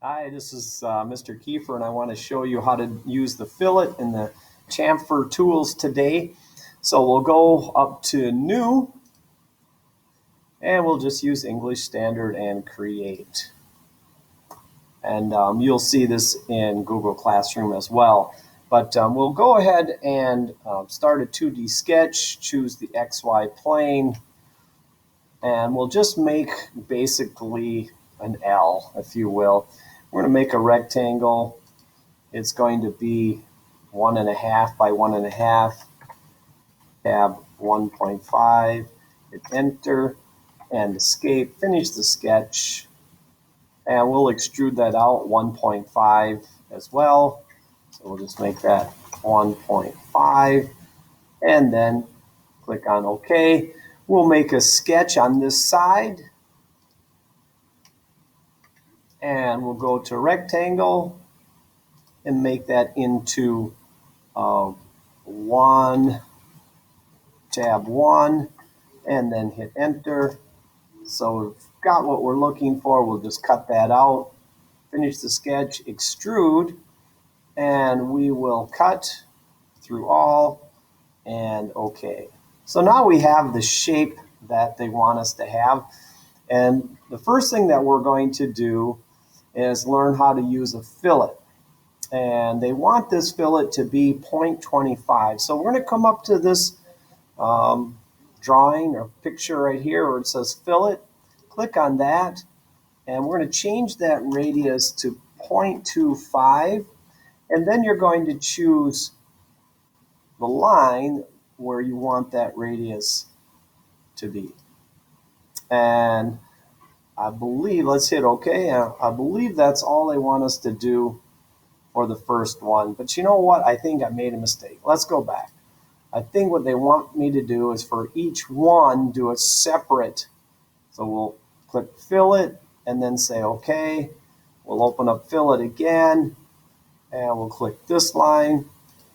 Hi, this is Mr. Kieffer, and I want to show you how to use the fillet and the chamfer tools today. So we'll go up to New, and we'll just use English Standard and Create. And you'll see this in Google Classroom as well. But we'll go ahead and start a 2D sketch, choose the XY plane, and we'll just make basically an L, if you will. We're going to make a rectangle. It's going to be 1.5 by 1.5, tab 1.5, hit enter and escape, finish the sketch, and we'll extrude that out 1.5 as well. So we'll just make that 1.5 and then click on OK. We'll make a sketch on this side and we'll go to rectangle and make that into 1, tab 1, and then hit enter. So we've got what we're looking for. We'll just cut that out, finish the sketch, extrude, and we will cut through all and OK. So now we have the shape that they want us to have. And the first thing that we're going to do is learn how to use a fillet. And they want this fillet to be 0.25. So we're going to come up to this drawing or picture right here where it says fillet. Click on that, and we're going to change that radius to 0.25. And then you're going to choose the line where you want that radius to be. And I believe, let's hit OK. I believe that's all they want us to do for the first one. But you know what? I think I made a mistake. Let's go back. I think what they want me to do is for each one, do a separate. So we'll click fillet and then say OK. We'll open up fillet again and we'll click this line.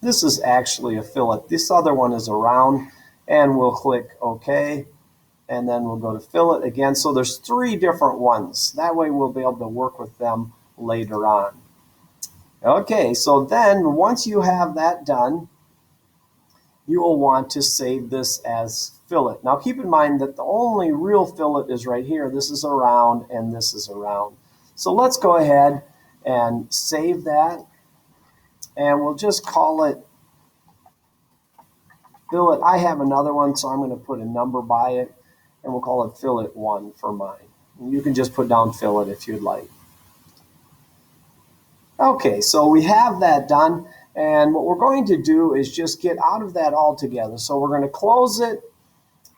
This is actually a fillet. This other one is a round, and we'll click OK. And then we'll go to fillet again. So there's 3 different ones. That way we'll be able to work with them later on. Okay, so then once you have that done, you will want to save this as fillet. Now keep in mind that the only real fillet is right here. This is a round and this is a round. So let's go ahead and save that. And we'll just call it fillet. I have another one, so I'm going to put a number by it. And we'll call it fillet 1 for mine. You can just put down fillet if you'd like. Okay, so we have that done. And what we're going to do is just get out of that altogether. So we're going to close it.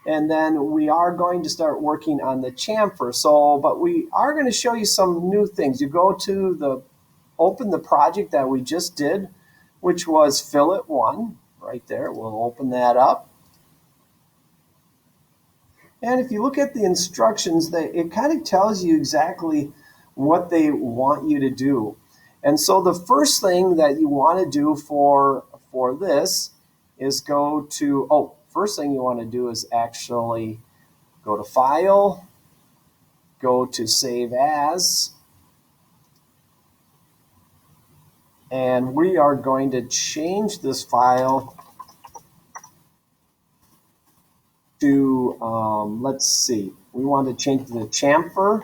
And then we are going to start working on the chamfer. But we are going to show you some new things. You go to open the project that we just did, which was fillet 1 right there. We'll open that up. And if you look at the instructions, it kind of tells you exactly what they want you to do. And so the first thing that you want to do for this is go to, first thing you want to do is actually go to File, go to Save As, and we are going to change this file to, let's see, we want to change the chamfer.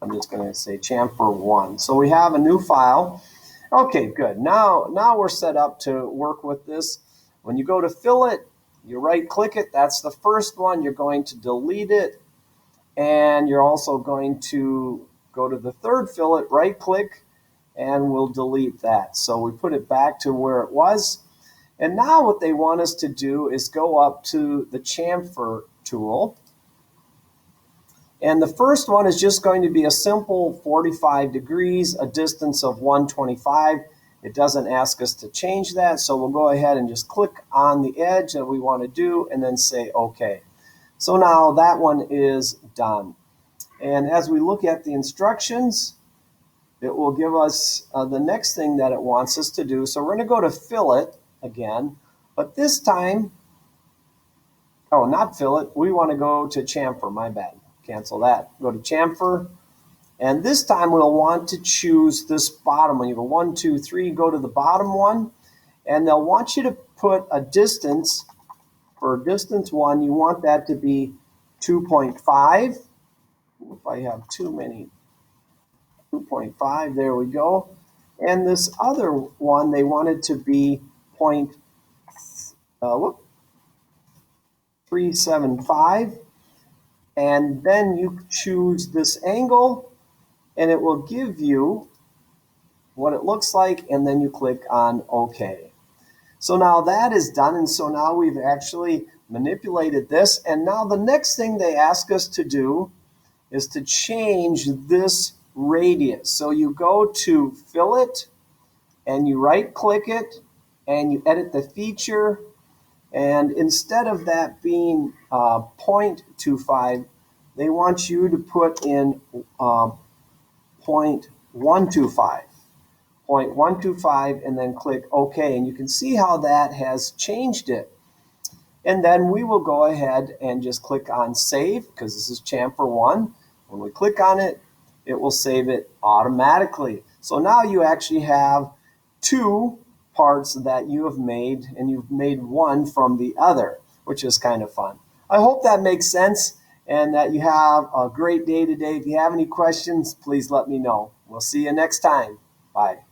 I'm just going to say chamfer 1. So we have a new file. Okay, good. Now we're set up to work with this. When you go to fillet, you right click it. That's the first one. You're going to delete it. And you're also going to go to the third fillet, right click, and we'll delete that. So we put it back to where it was. And now what they want us to do is go up to the chamfer tool. And the first one is just going to be a simple 45 degrees, a distance of 125. It doesn't ask us to change that, so we'll go ahead and just click on the edge that we want to do and then say OK. So now that one is done. And as we look at the instructions, it will give us the next thing that it wants us to do. So we're going to go to fillet again, but this time, not fillet, we want to go to chamfer, my bad. Cancel that. Go to chamfer, And this time we'll want to choose this bottom one. You go 1, 2, 3, go to the bottom one, and they'll want you to put a distance. For distance 1, you want that to be 2.5. If I have too many, 2.5, there we go. And this other one, they want it to be 0.375. And then you choose this angle, and it will give you what it looks like, and then you click on OK. So now that is done, and so now we've actually manipulated this, and now the next thing they ask us to do is to change this radius. So you go to fillet, and you right-click it, and you edit the feature, and instead of that being 0.25, they want you to put in 0.125. 0.125, and then click OK. And you can see how that has changed it. And then we will go ahead and just click on Save, because this is chamfer 1. When we click on it, it will save it automatically. So now you actually have 2 parts that you have made, and you've made one from the other, which is kind of fun. I hope that makes sense and that you have a great day today. If you have any questions, please let me know. We'll see you next time. Bye.